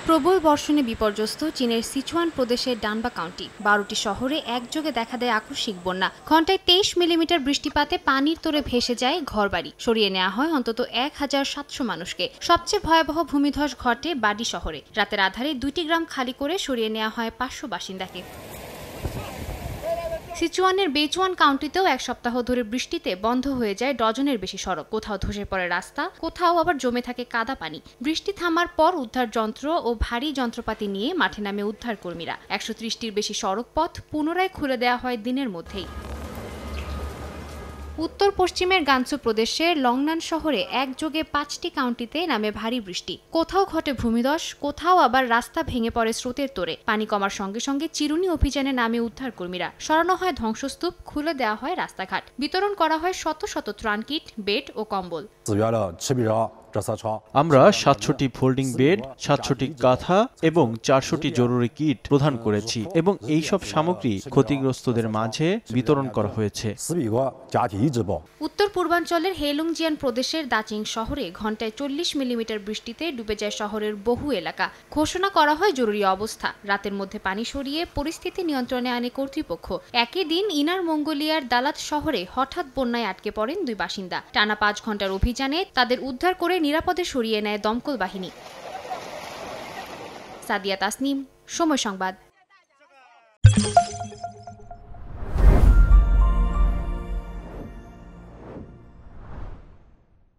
প্রবল বর্ষণে বিপর্যস্ত চীনের সিচুয়ান প্রদেশের ডানবা কাউন্টি 12টি শহরে একযোগে দেখা দেয় আকস্মিক বন্যা। ঘণ্টায় 23 মিলিমিটার বৃষ্টিপাতে পানির তোড়ে ভেসে যায় ঘরবাড়ি। সরিয়ে নেওয়া হয় অন্তত 1700 মানুষকে। সবচেয়ে ভয়াবহ ভূমিধস ঘটে বাডি শহরে। রাতের আধারে 2টি গ্রাম খালি করে সরিয়ে নেওয়া হয় 500 বাসিন্দাকে। সিচুয়ানের বেচুয়ান কাউন্টিতেও এক সপ্তাহ ধরে বৃষ্টিতে বন্ধ হয়ে যায় ডজনের বেশি সড়ক। কোথাও ধসে পড়ে রাস্তা, কোথাও আবার জমে থাকে কাদা পানি। বৃষ্টি থামার পর উদ্ধার যন্ত্র ও ভারী যন্ত্রপাতি নিয়ে মাঠে নামে উদ্ধার কর্মীরা। 130টির বেশি সড়ক পথ পুনরায় খুলে দেওয়া হয় দিনের মধ্যেই। উত্তর পশ্চিমের গানসু প্রদেশের লংনান শহরে একযোগে 5টি কাউন্টিতে নামে ভারী বৃষ্টি। কোথাও ঘটে ভূমিধস, কোথাও আবার রাস্তা ভেঙে পড়ে স্রোতের তোড়ে। পানি কমার সঙ্গে সঙ্গে চিরুনি অভিযানে নামে উদ্ধার কর্মীরা। সরানো হয় ধ্বংসস্তূপ, খুলে দেওয়া হয় রাস্তাঘাট। বিতরণ করা হয় শত শত ত্রাণ কিট, বেড ও কম্বল। আমরা 700টি ফোল্ডিং বেড, 700টি কাঁথা এবং 400টি জরুরি কিট প্রদান করেছি এবং এই সব সামগ্রী ক্ষতিগ্রস্তদের মাঝে বিতরণ করা হয়েছে। উত্তর পূর্বাঞ্চলের হেলুংজিয়ান প্রদেশের দাচিং শহরে ঘণ্টায় 40 মিলিমিটার বৃষ্টিতে ডুবে যায় শহরের বহু এলাকা। ঘোষণা করা হয় জরুরি অবস্থা। রাতের মধ্যে পানি সরিয়ে পরিস্থিতি নিয়ন্ত্রণে আনে কর্তৃপক্ষ। একই দিন ইনার মঙ্গোলিয়ার দালাত শহরে হঠাৎ বন্যায় আটকে পড়েন 2 বাসিন্দা। টানা 5 ঘণ্টার অভিযানে তাদের উদ্ধার করে নিরাপদে সরিয়ে নেয় দমকল বাহিনী। সাদিয়া তাসনিম, সময় সংবাদ।